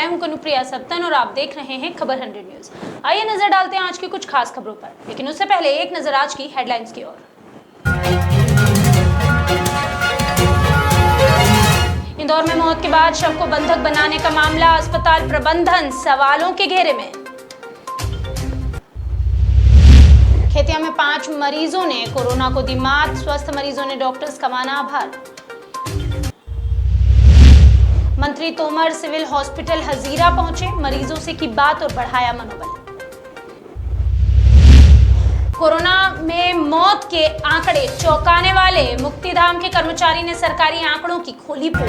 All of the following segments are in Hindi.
मैं हूं कनुप्रिया सत्तन और आप देख रहे हैं खबर 100 न्यूज। आइए नजर डालते हैं आज की कुछ खास खबरों पर, लेकिन उससे पहले एक नजर आज की हेडलाइंस की ओर। इंदौर में मौत के बाद शव को बंधक बनाने का मामला, अस्पताल प्रबंधन सवालों के घेरे में। खेतिया में 5 मरीजों ने कोरोना को दी मात, स्वस्थ मरीजों ने डॉक्टर्स का माना आभार। मंत्री तोमर सिविल हॉस्पिटल हजीरा पहुंचे, मरीजों से की बात और बढ़ाया मनोबल। कोरोना में मौत के आंकड़े चौंकाने वाले, मुक्तिधाम के कर्मचारी ने सरकारी आंकड़ों की खोली पोल।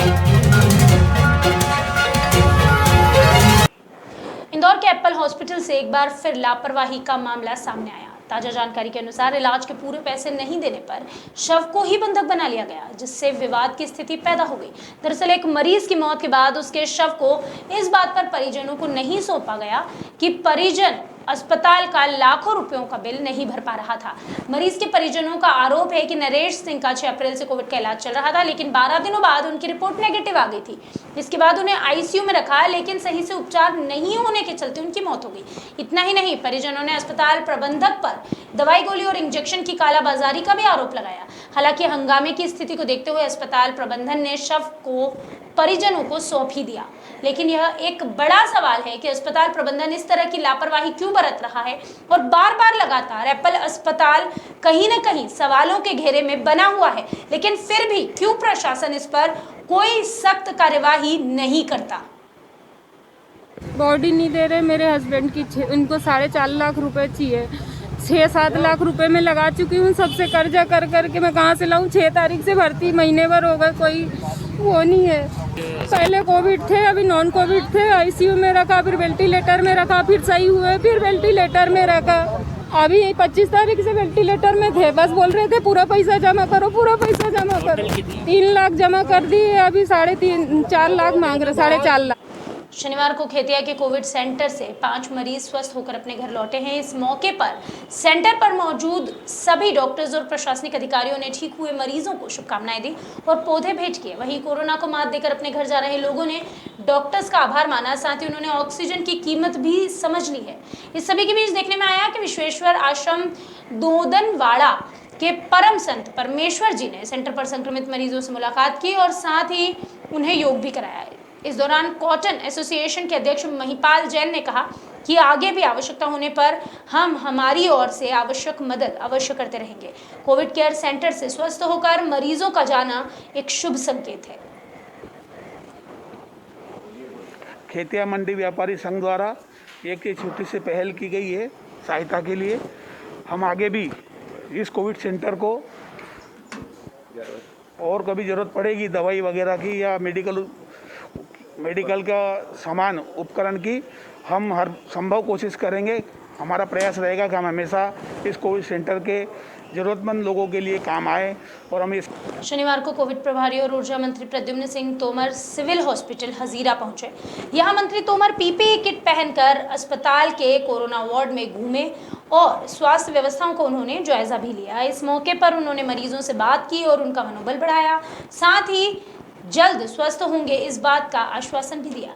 इंदौर के एप्पल हॉस्पिटल से एक बार फिर लापरवाही का मामला सामने आया। ताजा जानकारी के अनुसार इलाज के पूरे पैसे नहीं देने पर शव को ही बंधक बना लिया गया, जिससे विवाद की स्थिति पैदा हो गई। दरअसल एक मरीज की मौत के बाद उसके शव को इस बात पर परिजनों को नहीं सौंपा गया कि परिजन अस्पताल का लाखों रुपयों का बिल नहीं भर पा रहा था। मरीज के परिजनों का आरोप है कि नरेश सिंह का 6 अप्रैल से कोविड का इलाज चल रहा था, लेकिन 12 दिनों बाद उनकी रिपोर्ट नेगेटिव आ गई थी। इसके बाद उन्हें आईसीयू में रखा, लेकिन सही से उपचार नहीं होने के चलते उनकी मौत हो गई। इतना ही नहीं, परिजनों ने अस्पताल प्रबंधक पर दवाई गोली और इंजेक्शन की कालाबाजारी का भी आरोप लगाया। हालांकि हंगामे की स्थिति को देखते हुए अस्पताल प्रबंधन ने शव को परिजनों को सौंप ही दिया, लेकिन यह एक बड़ा सवाल है कि अस्पताल प्रबंधन इस तरह की लापरवाही क्यों बरत रहा है और बार-बार लगातार एप्पल अस्पताल कहीं न कहीं सवालों के घेरे में बना हुआ है, लेकिन फिर भी क्यों प्रशासन इस पर कोई सख्त कार्यवाही नहीं करता। बॉडी नहीं दे रहे मेरे हस्बैंड की, उनको 4.5 लाख रुपए चाहिए। 6-7 लाख रुपए मैं लगा चुकी हूँ, सबसे कर्जा कर करके मैं कहाँ से लाऊं। 6 तारीख से भर्ती, महीने भर हो गए, कोई वो नहीं है। पहले कोविड थे, अभी नॉन कोविड थे, आईसीयू में रखा, फिर वेंटिलेटर में रखा, फिर सही हुए, फिर वेंटिलेटर में रखा। अभी 25 तारीख से वेंटिलेटर में थे, बस बोल रहे थे पूरा पैसा जमा करो, पूरा पैसा जमा करो। 3 लाख जमा कर दिए, अभी 4.5 लाख मांग रहे, 4.5 लाख। शनिवार को खेतिया के कोविड सेंटर से 5 मरीज स्वस्थ होकर अपने घर लौटे हैं। इस मौके पर सेंटर पर मौजूद सभी डॉक्टर्स और प्रशासनिक अधिकारियों ने ठीक हुए मरीजों को शुभकामनाएं दी और पौधे भेंट किए। वहीं कोरोना को मात देकर अपने घर जा रहे लोगों ने डॉक्टर्स का आभार माना, साथ ही उन्होंने ऑक्सीजन की कीमत भी समझ ली है। इस सभी के बीच देखने में आया कि विश्वेश्वर आश्रम दोदनवाड़ा के परम संत परमेश्वर जी ने सेंटर पर संक्रमित मरीजों से मुलाकात की और साथ ही उन्हें योग भी कराया। इस दौरान कॉटन एसोसिएशन के अध्यक्ष महिपाल जैन ने कहा कि आगे भी आवश्यकता होने पर हम हमारी ओर से आवश्यक मदद अवश्य करते रहेंगे। कोविड केयर सेंटर से स्वस्थ होकर मरीजों का जाना एक शुभ संकेत है। खेतिया मंडी व्यापारी संघ द्वारा एक छोटी सी पहल की गई है सहायता के लिए। हम आगे भी इस कोविड सेंटर को और कभी ज़रूरत पड़ेगी दवाई वगैरह की या मेडिकल का सामान उपकरण की, हम हर संभव कोशिश करेंगे। हमारा प्रयास रहेगा कि हम हमेशा इस कोविड सेंटर के ज़रूरतमंद लोगों के लिए काम आए और हम इस शनिवार को कोविड प्रभारी और ऊर्जा मंत्री प्रद्युम्न सिंह तोमर सिविल हॉस्पिटल हजीरा पहुंचे। यहां मंत्री तोमर पीपीई किट पहनकर अस्पताल के कोरोना वार्ड में घूमे और स्वास्थ्य व्यवस्थाओं को उन्होंने जायजा भी लिया। इस मौके पर उन्होंने मरीजों से बात की और उनका मनोबल बढ़ाया, साथ ही जल्द स्वस्थ होंगे इस बात का आश्वासन भी दिया।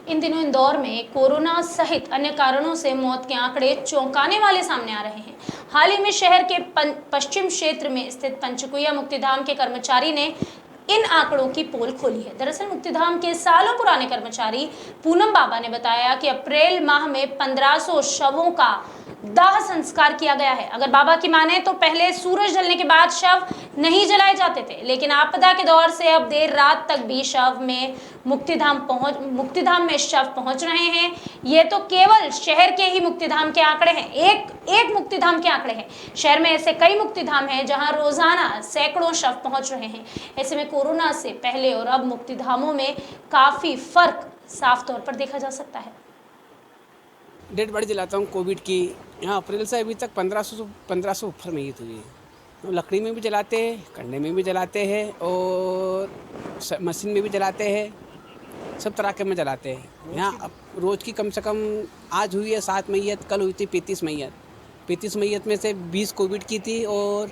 इन दिनों इंदौर में कोरोना सहित अन्य कारणों से मौत के आंकड़े चौंकाने वाले सामने आ रहे हैं। हाल ही में शहर के पश्चिम क्षेत्र में स्थित पंचकुइया मुक्तिधाम के कर्मचारी ने इन आंकड़ों की पोल खोली है। दरअसल मुक्तिधाम के सालों पुराने कर्मचारी पूनम बाबा ने बताया कि अप्रैल माह में 1500 शवों का दाह संस्कार किया गया है। अगर बाबा की माने तो पहले सूरज ढलने के बाद शव नहीं जलाए जाते थे, लेकिन आपदा के दौर से अब देर रात तक भी मुक्तिधाम में शव पहुंच रहे हैं। ये तो केवल शहर के ही मुक्तिधाम के आंकड़े हैं, एक मुक्तिधाम के आंकड़े हैं। शहर में ऐसे कई मुक्तिधाम हैं जहां रोजाना सैकड़ों शव पहुंच रहे हैं। ऐसे में कोरोना से पहले और अब मुक्तिधामों में काफी फर्क साफ तौर पर देखा जा सकता है। डेड बॉडी जलाता हूँ कोविड की। यहाँ अप्रैल से अभी तक 1500 ऊपर मैयत हुई है। लकड़ी में भी जलाते हैं, कंडे में भी जलाते हैं और मशीन में भी जलाते हैं, सब तरह के में जलाते हैं। यहाँ अब रोज़ की कम से कम आज हुई है 7 मैयत, कल हुई थी 35 मैयत। 35 मैयत में से 20 कोविड की थी और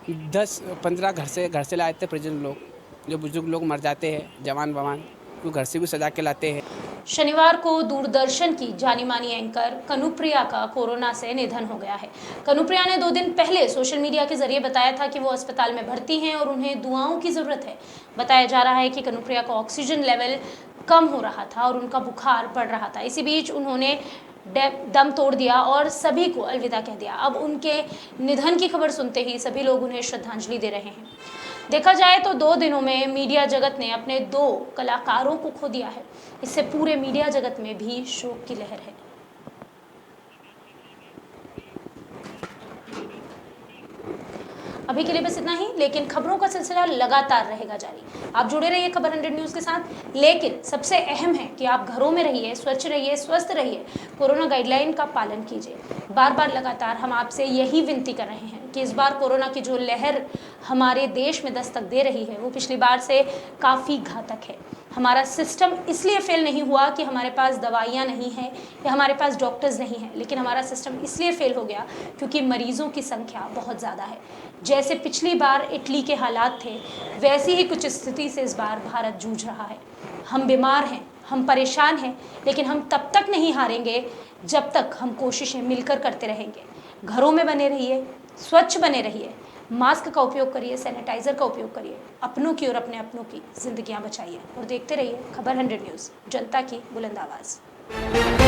10-15 घर से लाए थे परिजन लोग, जो बुजुर्ग लोग मर जाते हैं, जवान बवान, वो घर से भी सजा के लाते हैं। शनिवार को दूरदर्शन की जानी मानी एंकर कनुप्रिया का कोरोना से निधन हो गया है। कनुप्रिया ने 2 दिन पहले सोशल मीडिया के जरिए बताया था कि वो अस्पताल में भर्ती हैं और उन्हें दुआओं की जरूरत है। बताया जा रहा है कि कनुप्रिया का ऑक्सीजन लेवल कम हो रहा था और उनका बुखार बढ़ रहा था। इसी बीच उन्होंने दम तोड़ दिया और सभी को अलविदा कह दिया। अब उनके निधन की खबर सुनते ही सभी लोग उन्हें श्रद्धांजलि दे रहे हैं। देखा जाए तो 2 दिनों में मीडिया जगत ने अपने 2 कलाकारों को खो दिया है। इससे पूरे मीडिया जगत में भी शोक की लहर है। अभी के लिए बस इतना ही, लेकिन खबरों का सिलसिला लगातार रहेगा जारी। आप जुड़े रहिए खबर 100 न्यूज़ के साथ। लेकिन सबसे अहम है कि आप घरों में रहिए, स्वच्छ रहिए, स्वस्थ रहिए, कोरोना गाइडलाइन का पालन कीजिए। बार बार लगातार हम आपसे यही विनती कर रहे हैं कि इस बार कोरोना की जो लहर हमारे देश में दस्तक दे रही है वो पिछली बार से काफ़ी घातक है। हमारा सिस्टम इसलिए फेल नहीं हुआ कि हमारे पास दवाइयाँ नहीं हैं या हमारे पास डॉक्टर्स नहीं हैं, लेकिन हमारा सिस्टम इसलिए फेल हो गया क्योंकि मरीजों की संख्या बहुत ज़्यादा है। जैसे पिछली बार इटली के हालात थे, वैसी ही कुछ स्थिति से इस बार भारत जूझ रहा है। हम बीमार हैं, हम परेशान हैं, लेकिन हम तब तक नहीं हारेंगे जब तक हम कोशिशें मिलकर करते रहेंगे। घरों में बने रहिए, स्वच्छ बने रहिए, मास्क का उपयोग करिए, सैनिटाइजर का उपयोग करिए, अपनों की और अपने अपनों की जिंदगियां बचाइए और देखते रहिए खबर 100 न्यूज़, जनता की बुलंद आवाज़।